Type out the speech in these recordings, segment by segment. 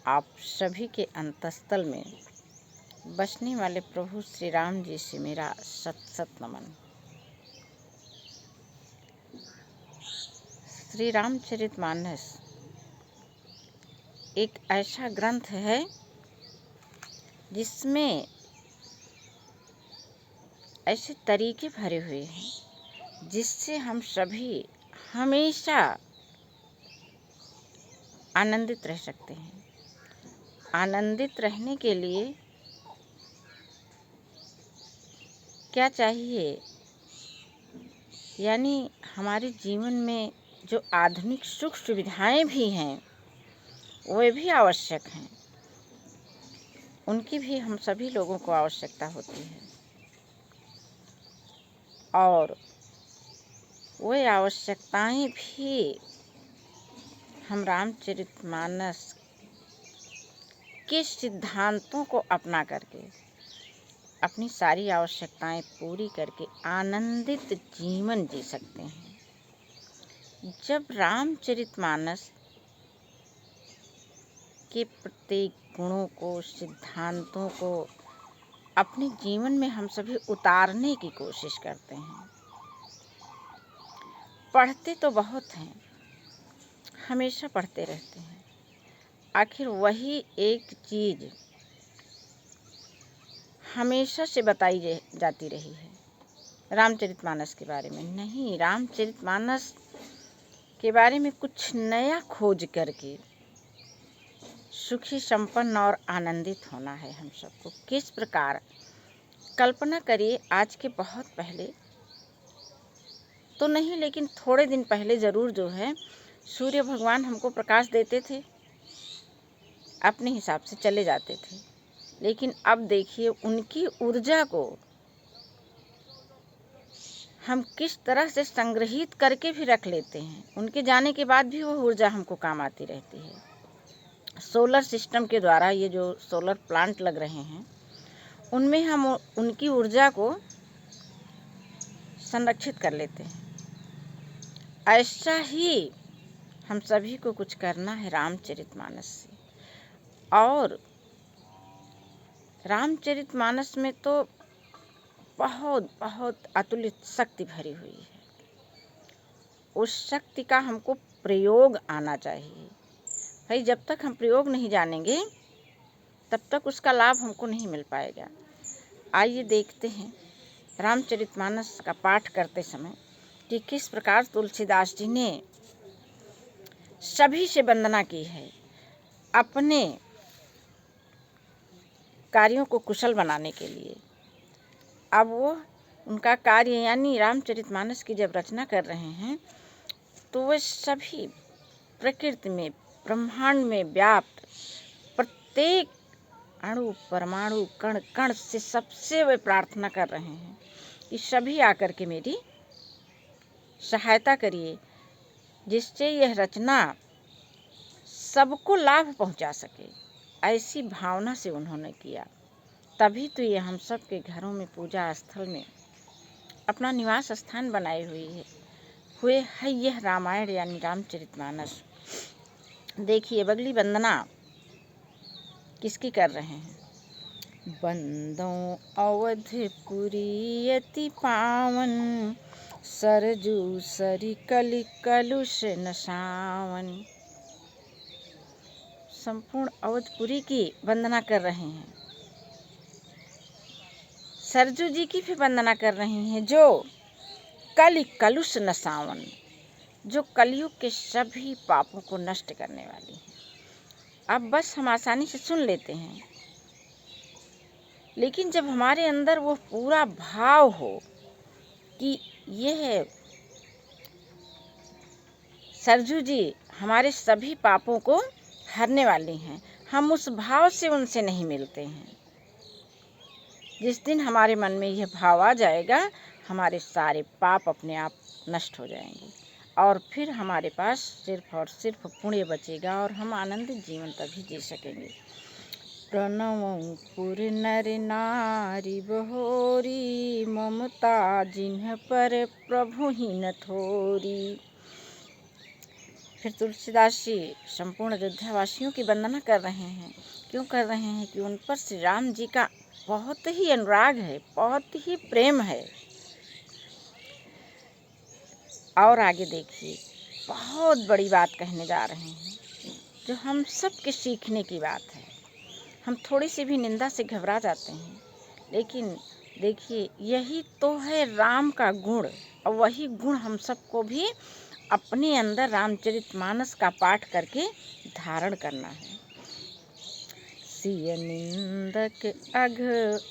आप सभी के अंतःस्थल में बसने वाले प्रभु श्री राम जी से मेरा सत सत नमन। श्री रामचरितमानस एक ऐसा ग्रंथ है जिसमें ऐसे तरीके भरे हुए हैं जिससे हम सभी हमेशा आनंदित रह सकते हैं। आनंदित रहने के लिए क्या चाहिए, यानी हमारे जीवन में जो आधुनिक सुख सुविधाएं भी हैं वे भी आवश्यक हैं, उनकी भी हम सभी लोगों को आवश्यकता होती है। और वे आवश्यकताएं भी हम रामचरितमानस के सिद्धांतों को अपना करके अपनी सारी आवश्यकताएं पूरी करके आनंदित जीवन जी सकते हैं। जब रामचरितमानस के प्रत्येक गुणों को, सिद्धांतों को अपने जीवन में हम सभी उतारने की कोशिश करते हैं। पढ़ते तो बहुत हैं, हमेशा पढ़ते रहते हैं, आखिर वही एक चीज़ हमेशा से बताई जाती रही है रामचरितमानस के बारे में। नहीं, रामचरितमानस के बारे में कुछ नया खोज करके सुखी, संपन्न और आनंदित होना है हम सबको। किस प्रकार, कल्पना करिए, आज के बहुत पहले तो नहीं लेकिन थोड़े दिन पहले ज़रूर जो है सूर्य भगवान हमको प्रकाश देते थे, अपने हिसाब से चले जाते थे। लेकिन अब देखिए उनकी ऊर्जा को हम किस तरह से संग्रहित करके भी रख लेते हैं। उनके जाने के बाद भी वो ऊर्जा हमको काम आती रहती है। सोलर सिस्टम के द्वारा ये जो सोलर प्लांट लग रहे हैं उनमें हम उनकी ऊर्जा को संरक्षित कर लेते हैं। ऐसा ही हम सभी को कुछ करना है रामचरितमानस से। और रामचरितमानस में तो बहुत बहुत अतुलित शक्ति भरी हुई है। उस शक्ति का हमको प्रयोग आना चाहिए। भाई, जब तक हम प्रयोग नहीं जानेंगे तब तक उसका लाभ हमको नहीं मिल पाएगा। आइए देखते हैं रामचरितमानस का पाठ करते समय कि किस प्रकार तुलसीदास जी ने सभी से वंदना की है अपने कार्यों को कुशल बनाने के लिए। अब वो उनका कार्य यानी रामचरितमानस की जब रचना कर रहे हैं तो वे सभी प्रकृति में, ब्रह्मांड में व्याप्त प्रत्येक अणु, परमाणु, कण कण से सबसे वे प्रार्थना कर रहे हैं कि सभी आकर के मेरी सहायता करिए, जिससे यह रचना सबको लाभ पहुंचा सके। ऐसी भावना से उन्होंने किया। तभी तो ये हम सब के घरों में, पूजा स्थल में अपना निवास स्थान बनाए हुए है यह रामायण यानी रामचरितमानस। देखिए बगली वंदना किसकी कर रहे हैं। बंदों अवधपुरी अति पावन, सरजू सरि कलि कलुष नसावन। संपूर्ण अवधपुरी की वंदना कर रहे हैं, सरजू जी की भी वंदना कर रहे हैं जो कलि कलुष नसावन, जो कलयुग के सभी पापों को नष्ट करने वाली है। अब बस हम आसानी से सुन लेते हैं, लेकिन जब हमारे अंदर वो पूरा भाव हो कि यह सरजू जी हमारे सभी पापों को हरने वाली हैं, हम उस भाव से उनसे नहीं मिलते हैं। जिस दिन हमारे मन में यह भाव आ जाएगा, हमारे सारे पाप अपने आप नष्ट हो जाएंगे और फिर हमारे पास सिर्फ और सिर्फ पुण्य बचेगा और हम आनंदित जीवन तभी जी सकेंगे। प्रणव पुर नर नारी बहोरी, ममता जिन्ह पर प्रभु ही न थोरी। फिर तुलसीदास जी संपूर्ण अयोध्यावासियों की वंदना कर रहे हैं। क्यों कर रहे हैं? कि उन पर श्री राम जी का बहुत ही अनुराग है, बहुत ही प्रेम है। और आगे देखिए, बहुत बड़ी बात कहने जा रहे हैं जो हम सब के सीखने की बात है। हम थोड़ी सी भी निंदा से घबरा जाते हैं, लेकिन देखिए यही तो है राम का गुण, और वही गुण हम सबको भी अपने अंदर रामचरितमानस का पाठ करके धारण करना है। सिय निंदक अघ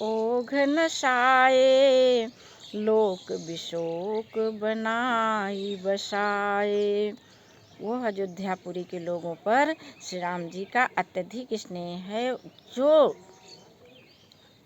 ओघ न साए, लोक विशोक बनाई बसाए। वह अयोध्यापुरी के लोगों पर श्री राम जी का अत्यधिक स्नेह है, जो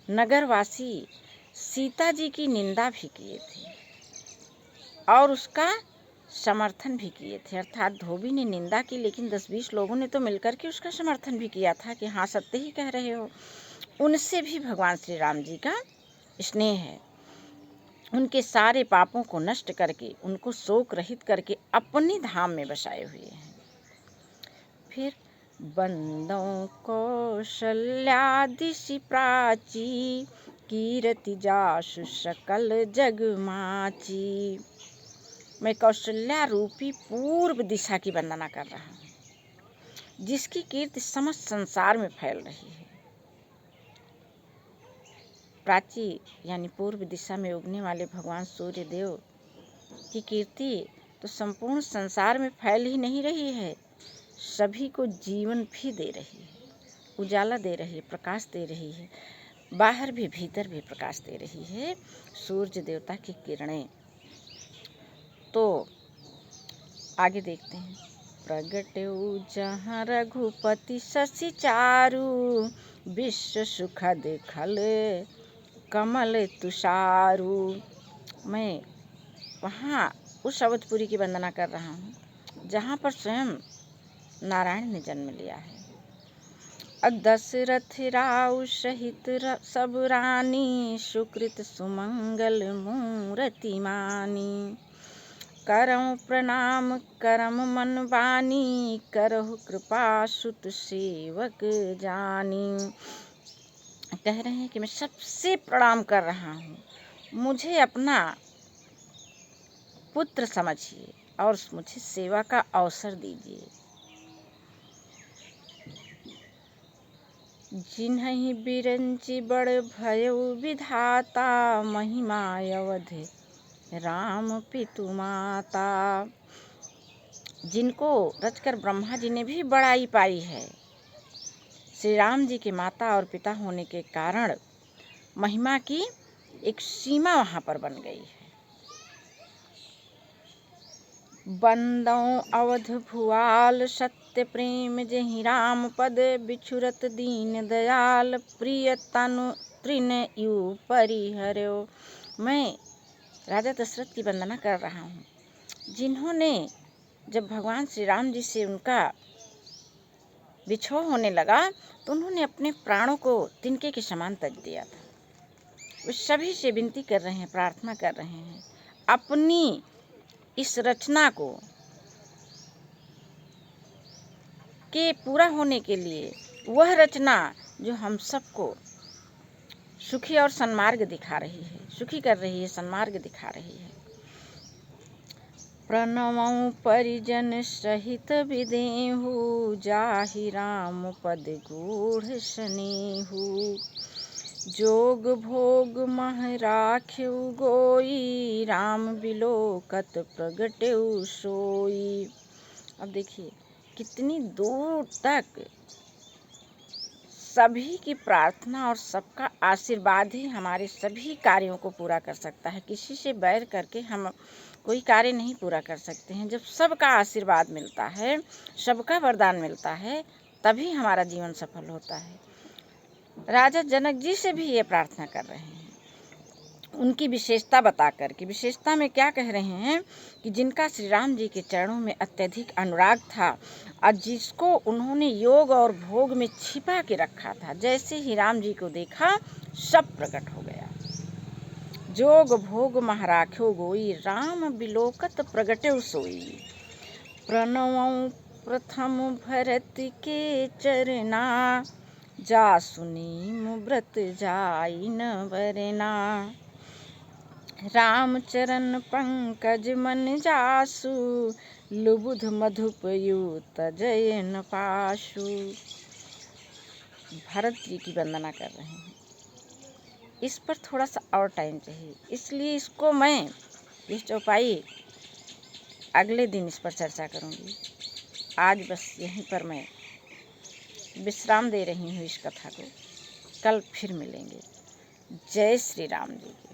नगरवासी सीता जी की निंदा भी किए थे और उसका समर्थन भी किए थे। अर्थात धोबी ने निंदा की, लेकिन 10-20 लोगों ने तो मिलकर के उसका समर्थन भी किया था कि हाँ सत्य ही कह रहे हो। उनसे भी भगवान श्री राम जी का स्नेह है। उनके सारे पापों को नष्ट करके, उनको शोक रहित करके अपने धाम में बसाए हुए हैं। फिर बंदों कौशल्यादिशि प्राची, कीरति जासु सकल जग माची। मैं कौशल्या रूपी पूर्व दिशा की वंदना कर रहा हूँ, जिसकी कीर्ति समस्त संसार में फैल रही है। प्राची यानी पूर्व दिशा में उगने वाले भगवान सूर्य देव की कीर्ति तो संपूर्ण संसार में फैल ही नहीं रही है, सभी को जीवन भी दे रही है, उजाला दे रही है, प्रकाश दे रही है, बाहर भी भीतर भी प्रकाश दे रही है सूर्य देवता की किरणें। तो आगे देखते हैं। प्रगट्यौ जहाँ रघुपति शशि चारु, विश्व सुखद खल कमल तुषारु। मैं वहाँ उस अवधपुरी की वंदना कर रहा हूँ जहाँ पर स्वयं नारायण ने जन्म लिया है। दशरथ राउ सहित सब रानी, सुकृत सुमंगल मूरति मानी। करहु प्रणाम करम मन बानी, करहु कृपा सुत सेवक जानी। कह रहे हैं कि मैं सबसे प्रणाम कर रहा हूँ, मुझे अपना पुत्र समझिए और मुझे सेवा का अवसर दीजिए। जिन्हि बिरंचि बड़ भयउ विधाता, महिमा अवध राम पितु माता। जिनको रचकर ब्रह्मा जी ने भी बड़ाई पाई है, श्री राम जी के माता और पिता होने के कारण महिमा की एक सीमा वहाँ पर बन गई है। बंदों अवध भुआल, सत्य प्रेम जहि राम पद, बिछुरत दीन दयाल, प्रिय तनु तृण यू परिहर्यो। मैं राजा दशरथ की वंदना कर रहा हूँ, जिन्होंने जब भगवान श्री राम जी से उनका बिछोह होने लगा तो उन्होंने अपने प्राणों को तिनके के समान तज दिया था। वे सभी से विनती कर रहे हैं, प्रार्थना कर रहे हैं, अपनी इस रचना को के पूरा होने के लिए, वह रचना जो हम सबको सुखी और सन्मार्ग दिखा रही है, सुखी कर रही है, सन्मार्ग दिखा रही है। प्रणवं परिजन सहित विदेहु, जाहि राम पद गूढ़ स्नेहु। जोग भोग मह राख्यु गोई, राम बिलोकत प्रगट्यौ सोई। अब देखिए कितनी दूर तक सभी की प्रार्थना और सबका आशीर्वाद ही हमारे सभी कार्यों को पूरा कर सकता है। किसी से बैर करके हम कोई कार्य नहीं पूरा कर सकते हैं। जब सबका आशीर्वाद मिलता है, सबका वरदान मिलता है, तभी हमारा जीवन सफल होता है। राजा जनक जी से भी ये प्रार्थना कर रहे हैं, उनकी विशेषता बताकर कि विशेषता में क्या कह रहे हैं कि जिनका श्री राम जी के चरणों में अत्यधिक अनुराग था और जिसको उन्होंने योग और भोग में छिपा के रखा था, जैसे ही राम जी को देखा सब प्रकट हो गया। जोग भोग मह राख्यो गोई, राम बिलोकत प्रगट्यौ सोई। प्रणवं प्रथम भरत के चरना, जा सुनी व्रत जाई न वरना। राम चरण पंकज मन जासु, लुबुध मधुपयूत जय न पाशु। भरत जी की वंदना कर रहे हैं। इस पर थोड़ा सा और टाइम चाहिए, इसलिए इसको मैं इस चौपाई अगले दिन इस पर चर्चा करूंगी। आज बस यहीं पर मैं विश्राम दे रही हूँ इस कथा को। कल फिर मिलेंगे। जय श्री राम जी।